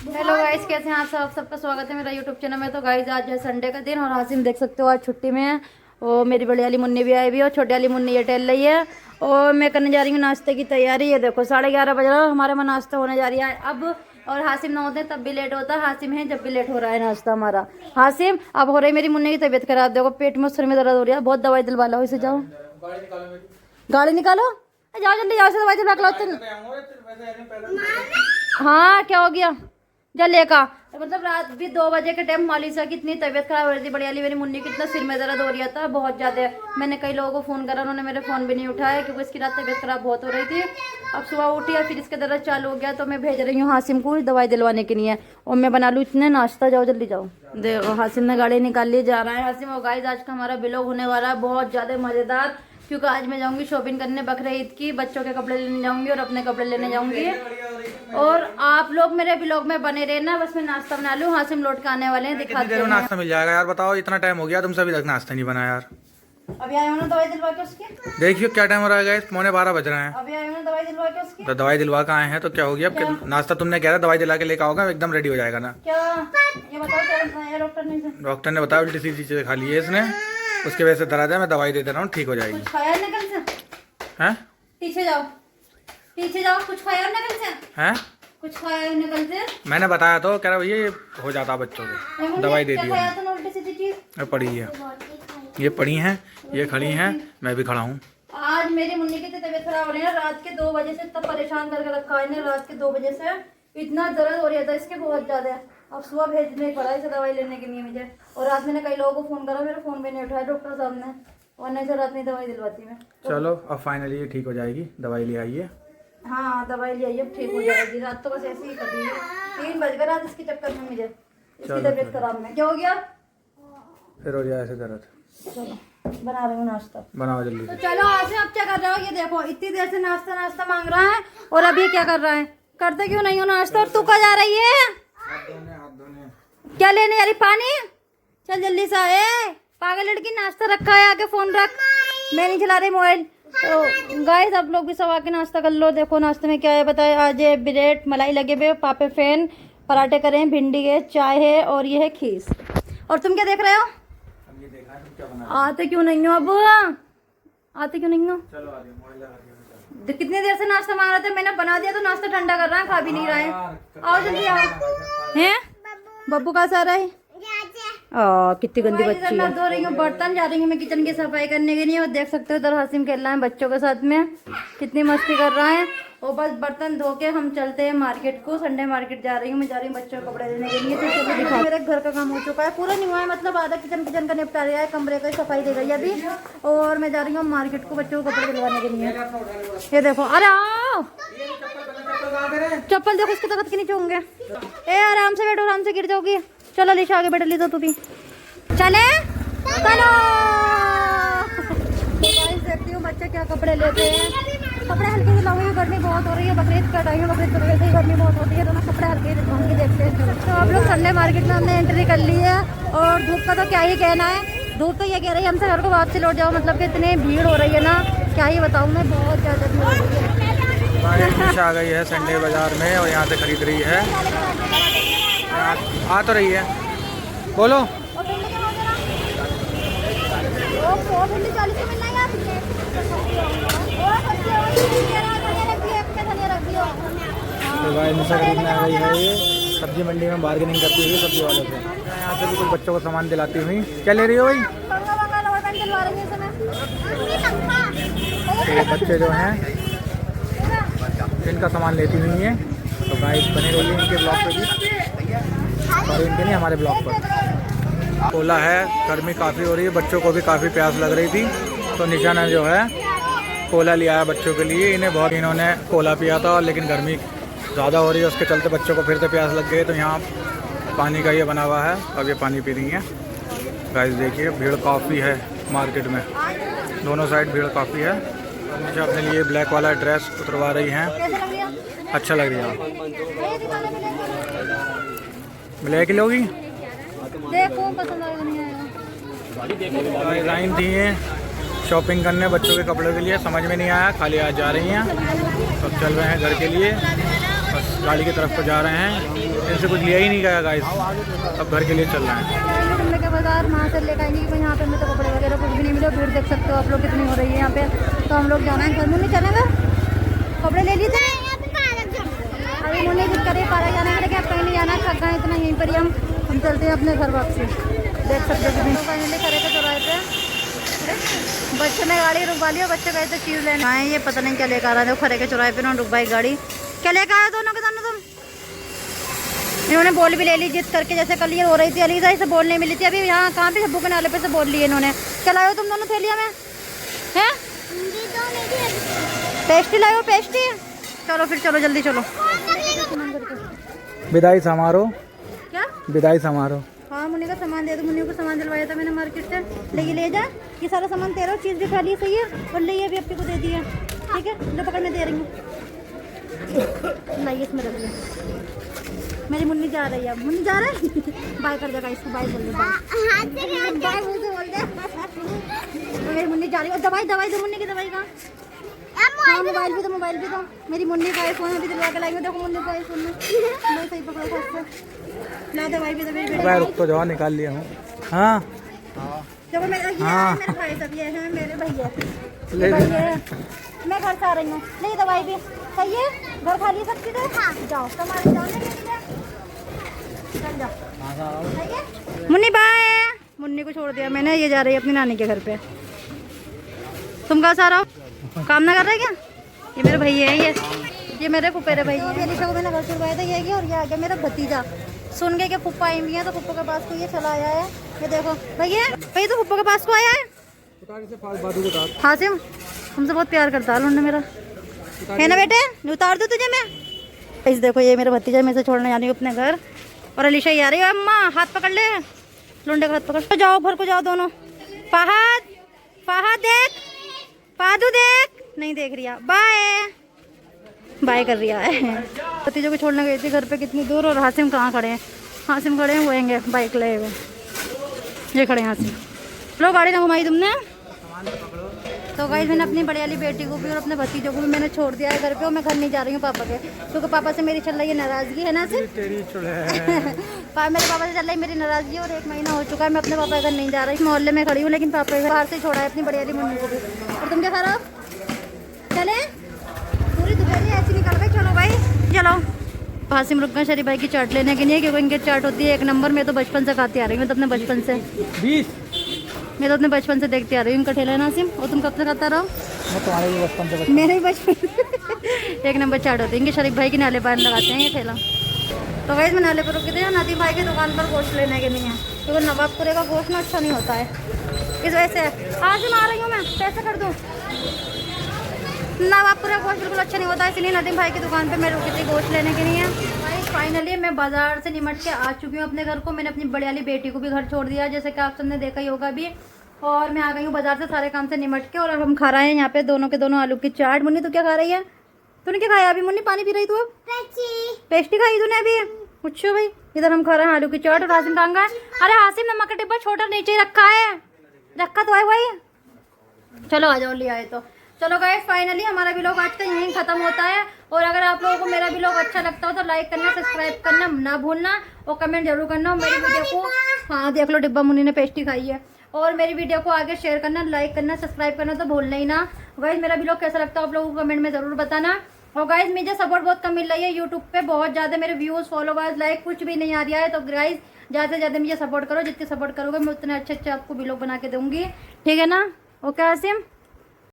Hello guys, कैसे हैं आप सब? सबका स्वागत है मेरा यूट्यूब चैनल में। तो गाइस आज है संडे का दिन और हासिम देख सकते हो आज छुट्टी में है। और मेरी बड़ी वाली मुन्नी भी आई हुई है और छोटी वाली मुन्नी ये टहल रही है। और मैं करने जा रही हूँ नाश्ते की तैयारी। ये देखो 11:30 बज रहा है, हमारे में नाश्ता होने जा रही है अब। और हासिम ना होते तब भी लेट होता है, हासिम है जब भी लेट हो रहा है नाश्ता हमारा। हासिम अब हो रही मेरी मुन्नी की तबीयत खराब। देखो पेट में, सिर में दर्द हो रहा है, बहुत दवाई दिलवा लो इसे। जाओ गाड़ी निकालो, जाओ जल्दी जाओ, से दवाई दिलवा के लाओ। हाँ क्या हो गया? जल्दी का मतलब रात भी 2 बजे के टाइम मालिशा की इतनी तबीयत खराब हो रही थी। बड़ी वाली मेरी मुन्नी की इतना सिर में दर्द हो रहा था बहुत ज्यादा। मैंने कई लोगों को फोन करा, उन्होंने मेरे फोन भी नहीं उठाया क्योंकि इसकी रात तबीयत खराब बहुत हो रही थी। अब सुबह उठी है फिर इसका दर्द चालू हो गया, तो मैं भेज रही हूँ हासिम को दवाई दिलवाने के लिए। और मैं बना लूँ इतने नाश्ता। जाओ जल्दी जाओ। देखो हासिम ने गाड़ी निकाल ली, जा रहा है हासिम। और गाइस आज का हमारा व्लॉग होने वाला है बहुत ज्यादा मजेदार, क्योंकि आज मैं जाऊंगी शॉपिंग करने बकरीद की। बच्चों के कपड़े लेने जाऊंगी और अपने कपड़े लेने जाऊंगी। और आप लोग मेरे व्लॉग में बने रहना। बस मैं नाश्ता बना लूं, हासिम लौट के आने वाले हैं, दिखाते हैं। नाश्ता मिल जाएगा यार? बताओ इतना टाइम हो गया, तुमसे अभी तक नाश्ता नहीं बना यार। अभी आए हो ना दवाई दिलवा के उसकी? देखियो क्या टाइम हो रहा है, 11:15 बज रहे हैं। अभी आए हो ना दवाई दिलवा के उसकी? तो दवाई दिलवा के आए हैं तो क्या हो गया? अब नाश्ता तुमने कह रहा दवाई दिला के लेकर आओगे, एकदम रेडी हो जाएगा ना। क्या ये बताओ, क्या बताया डॉक्टर ने बताया उल्टी सीधी चीजें खा ली है इसने, उसके वजह से दर्द है। मैं दवाई दे रहा हूँ, ठीक हो जाएगी। कुछ खाया निकल से? हैं? पीछे जाओ, पीछे जाओ। कुछ खाया निकल से? हैं? कुछ खाया निकल से? मैंने बताया तो कह रहा भैया ये हो जाता बच्चों को, दवाई दे दी खाया तो उल्टी सीधी चीज पड़ी है। ये पड़ी हैं, ये खड़ी हैं, मैं भी खड़ा हूँ। आज मेरी मुन्नी की तबीयत खराब हो रही है। रात के 2 बजे से इतना परेशान करके रखा है इन्हें। रात के 2 बजे से इतना दर्द हो रहा था इसके बहुत ज्यादा। अब सुबह भेजने पड़ा इसे दवाई लेने के लिए मुझे। और रात मैंने कई लोगों को फोन करा, मेरा फोन भी नहीं उठाया डॉक्टर साहब ने, वरना से रात में दवाई दिलवाती मैं। चलो अब फाइनली ये ठीक हो जाएगी, दवाई ले आइए। हाँ दवाई ले आइए, ठीक हो जाएगी। रात तो बस ऐसे ही कर दी है, 3 बज गए रात इसके चक्कर में मुझे, इसकी तबीयत खराब में। क्या हो गया? फिर हो जाए ऐसे दर्द। चलो बना रही हूँ नाश्ता, बनाओ जल्दी। तो चलो आज आप क्या कर रहे हो? ये देखो इतनी देर से नाश्ता नाश्ता मांग रहा है और अभी क्या कर रहा है? करते क्यों नहीं हो नाश्ता? और तू कहाँ जा रही है? हाथ धोने। क्या लेने जा रही? पानी? चल जल्दी से आए। पागल लड़की, नाश्ता रखा है, आके फोन रख। मैं नहीं चला रही मोबाइल। तो गाइस आप लोग भी सब आके नाश्ता कर लो। देखो नाश्ते में क्या है बताए। आज है ब्रेड मलाई लगे हुए, पापे फैन पराठे करे हैं, भिंडी के चाय है और ये है खीस। और तुम क्या देख रहे हो? आते क्यों नहीं हो? अब आते क्यों नहीं हो? चलो आ जाओ। कितनी देर से नाश्ता मांग रहे थे, मैंने बना दिया तो नाश्ता ठंडा कर रहा है, खा भी नहीं रहा है। आओ जल्दी आओ। हैं बब्बू कहाँ से आ रहा है? कितनी गंदी बच्ची है। मैं धो रही हूँ बर्तन, जा रही हूँ मैं किचन की सफाई करने के लिए। और देख सकते हो इधर हासिम खेल रहा है बच्चों के साथ में, कितनी मस्ती कर रहा है। और बस बर्तन धो के हम चलते हैं मार्केट को। संडे मार्केट जा रही हूँ मैं, जा रही हूँ बच्चों को कपड़े लेने के लिए। तो चलो दिखाओ। मेरे घर का काम हो चुका है, पूरा नहीं हुआ है, मतलब आधा किचन का निपटा रहा है, कमरे का सफाई दे गई अभी। और मैं जा रही हूँ मार्केट को बच्चों को कपड़े दिलवाने के लिए। ये देखो, अरे आओ, चप्पल देखो इसके तखत के नीचे होंगे। ए आराम से बैठो, आराम से गिर जाओगी। चलो अलीशा आगे बैठ ली तो तू भी चले। चलो देखती हूँ बच्चे क्या कपड़े लेते हैं। कपड़े हल्के से लाऊंगी, गर्मी बहुत हो रही है, बकरीद का टाइम है, बकरीद की वजह से गर्मी बहुत होती है, तो मैं कपड़े हल्के दिखाऊंगी। देखते हैं। तो आप लोग संडे मार्केट में हमने एंट्री कर ली है। और धूप का तो क्या ही कहना है, धूप तो ये कह रही है हमसे घर को वापस लौट जाओ। मतलब कि इतनी भीड़ हो रही है ना, क्या ही बताऊँ मैं, बहुत ज़्यादा भीड़ हो रही है। आ गई है संडे बाजार में और यहाँ से खरीद रही है, आ तो रही है। बोलो। तो भाई निशा खरीदने आ गई है ये सब्जी मंडी में, बार्गेनिंग करती हुई सब्जी वालों से। यहाँ से भी कुछ बच्चों को सामान दिलाती हुई। क्या ले रही हो भाई? तो ये बच्चे जो हैं इनका सामान लेती हुई है। तो गाइस बने रहिए इनके ब्लॉग पे भी, और इनके नहीं हमारे ब्लॉग पर। कोला है, गर्मी काफ़ी हो रही है, बच्चों को भी काफ़ी प्यास लग रही थी, तो निशा ने जो है कोला लिया है बच्चों के लिए। इन्होंने कोला पिया था, लेकिन गर्मी ज़्यादा हो रही है, उसके चलते बच्चों को फिर से प्यास लग गई। तो यहाँ पानी का ये बना हुआ है, अब ये पानी पी रही हैं। गाइस देखिए भीड़ काफ़ी है मार्केट में, दोनों साइड भीड़ काफ़ी है। निशा अपने लिए ब्लैक वाला ड्रेस उतरवा रही हैं, अच्छा लग रही है। ब्लैक लोगी? देखो पसंद आएगा नहीं आएगा। लाइन थी है शॉपिंग करने बच्चों के कपड़ों के लिए, समझ में नहीं आया, खाली आज जा रही हैं। अब चल रहे हैं घर के लिए। बस गाड़ी की तरफ को जा रहे हैं, इनसे कुछ लिया ही नहीं गया गाइस, अब घर के लिए चल रहे हैं। तुम के बाजार वहाँ से लेकर आएंगे क्योंकि यहाँ पे हमें तो कपड़े वगैरह कुछ भी नहीं मिले। भीड़ देख सकते हो आप लोग कितनी हो रही है यहाँ पे। तो हम लोग जाना है घर में, नहीं चलेगा, कपड़े ले लिए थे अभी मुन्नी जिद करे पारा जाने के लिए, अब कहीं नहीं जाना, थक गए इतना, यहीं पर ही हम चलते हैं अपने घर वापसी। देख सकते हो फाइनली खड़े के चौराहे पे बच्चे ने गाड़ी रुकवा ली और बच्चे गए थे चीज़ लेने आए, ये पता नहीं क्या लेकर आ रहे थे। खड़े के चौराहे पे ना रुकवाई गाड़ी, क्या लेकर आए दोनों के दोनों तुम? इन्होंने बोल भी ले ली जिद करके, जैसे कल ये हो रही थी अलीजा इसे बोल नहीं मिली थी। अभी यहाँ कहाँ पे शब्बू के नाले पे से बोल लिए इन्होंने। क्या लाए हो तुम दोनों थैलिया में? हैं पेस्ट्री लाए हो? पेस्ट्री, चलो फिर चलो जल्दी चलो। विदाई समारोह, क्या विदाई समारोह। हाँ मुन्नी का सामान दे दो, मुन्नी को सामान दिलवाया था मैंने मार्केट से, लेके ले जा, ये सारा सामान तेरा, चीज़ भी खा ली सही है, और ले ये भी अपने को दे दिया, ठीक है, लो पकड़ मैं दे रही हूँ, लाइए इसमें रख लो। मेरी मुन्नी जा रही है, मुन्नी जा रहा है बाय कर देगा इसको, बाय बोल दे, बाय बोल दे। मेरी मुन्नी जा रही है, दवाई दवाई दो, मुन्नी की दवाई कहाँ? हाँ मोबाइल भी दो, मोबाइल भी दो, मेरी मुन्नी का आईफोन अभी दिलवा के लाएंगे, देखो मुन्नी का आईफोन में, सही पकड़ो फर्स्ट ला, दवाई भी दो मेरी बेटी। रुक तो जाओ, निकाल लिया हूँ। हाँ देखो मेरा ये हाँ। मेरे भाई सब ये है, मेरे भैया ले भाई है, मैं घर से आ रही हूँ, नहीं दवाई भी सही है, घर खाली सब चीज़ें, हाँ जाओ तुम्हारे जाने के लिए चल जाओ, सही है। मुन्नी बाय, मुन्नी को छोड़ दिया मैंने, ये जा रही है अपनी नानी के घर पे। तुम कहाँ से आ रहा हो, काम ना कर रहे क्या? ये मेरे भैया है, ये मेरे फुफेरे भैया हैं। अलीशा को मैंने घर छुड़वाया था, ये और ये आ गया मेरा भतीजा, सुन गए कि फुप्पा आई हुई है तो फुप्पो के पास को ये चला आया है। ये देखो भैया, भैया तो फुप्पो के पास को आया है। हासिम हमसे बहुत प्यार करता है लुंडा मेरा, है ना बेटे, उतार दो तुझे मैं। इस देखो ये मेरा भतीजा, मैं से छोड़ने जा रही हूँ अपने घर, और अलीशा ये आ रही है। अम्मा हाथ पकड़ ले, लुंडे का हाथ पकड़, तो जाओ घर को जाओ दोनों। फहद, फहद देख, फादू देख, नहीं देख रही, बाय बाय कर रही है। भतीजों को छोड़ने गई थी घर पे कितनी दूर, और हासिम कहाँ खड़े हैं? हासिम खड़े हैं वो होंगे बाइक ले हुए, ये खड़े हैं हासिम। लो गाड़ी ना घुमाई तुमने। तो गाइस मैंने अपनी बड़ी वाली बेटी को भी और अपने भतीजों को भी मैंने छोड़ दिया है घर पे, और मैं घर नहीं जा रही हूँ पापा के, क्योंकि पापा से मेरी चल रही है नाराजगी, है ना सिर्फ मेरे पापा से चल रही मेरी नाराजगी, और 1 महीना हो चुका है मैं अपने पापा के घर नहीं जा रही। मोहल्ले में खड़ी हूँ, लेकिन पापा के बाहर से छोड़ा है अपनी बड़ी वाली मुन्नी को भी। और तुम क्या खा रहे हो? चले पूरी दोपहर ऐसी निकल गई, चलो भाई चलो। हासिम रुक गए शरीफ भाई की चाट लेने के लिए, क्योंकि इनकी चाट होती है 1 नंबर। मैं तो बचपन से खाती आ रही हूँ, तो अपने बचपन से, मैं तो अपने बचपन से देखते आ रही हूँ इनका ठेला है नासिम। और तुम कब से खाता रहो? मैं तुम्हारे भी बचपन से, मेरे भी बचपन 1 नंबर चाट होती है इनके। शरीफ भाई के नाले पान लगाते हैं ये ठेला। तो वैसे मैं नाले पर रुकी थी नदीम भाई की दुकान पर गोश्त लेने के लिए, क्योंकि नवाबपुरे का गोश्त ना अच्छा नहीं होता है, इस वजह से। हासिम आ रही हूँ मैं, पैसे कर दूँ। नवाबपुरा गोश्त बिल्कुल अच्छा नहीं होता, इसलिए नदीम भाई की दुकान पे मैं रुकी थी गोश्त लेने के लिए। फाइनली मैं बाजार से निमट के आ चुकी हूँ अपने घर को। मैंने अपनी बड़ी वाली बेटी को भी घर छोड़ दिया, जैसे कि आप सबने देखा ही होगा अभी। और मैं आ गई हूँ बाजार से सारे काम से निमट के, और अब हम खा रहे हैं यहाँ पे दोनों के दोनों आलू की चाट। मुन्नी तू क्या खा रही है? तूने क्या खाया अभी मुन्नी? पानी पी रही तू? पेस्ट्री खाई तूने अभी? अच्छा भाई, इधर हम खा रहे हैं आलू की चाट। और हासिम कहाँ गया? अरे हासिम नमक का डिब्बा छोटा नीचे ही रखा है, रखा तो है भाई। चलो आ जाओ, ले आए तो। चलो गाइस फाइनली हमारा व्लॉग आज का यहीं खत्म होता है। और अगर आप लोगों को मेरा व्लॉग अच्छा लगता हो तो लाइक करना, सब्सक्राइब करना ना भूलना, और कमेंट जरूर करना। और मेरी वीडियो को, हाँ देख लो डिब्बा मुन्नी ने पेस्ट्री खाई है। और मेरी वीडियो को आगे शेयर करना, लाइक करना, सब्सक्राइब करना तो भूलना ही ना। गाइस मेरा व्लॉग कैसा लगता है आप लोगों को कमेंट में जरूर बताना। और गाइस मुझे सपोर्ट बहुत कम मिल रही है यूट्यूब पे, बहुत ज़्यादा मेरे व्यूज़, फॉलोवर्स, लाइक कुछ भी नहीं आ रहा है। तो गाइस ज़्यादा से ज़्यादा मुझे सपोर्ट करो, जितने सपोर्ट करोगे मैं उतने अच्छे अच्छे आपको व्लॉग बना के दूँगी, ठीक है ना? ओके हासिम।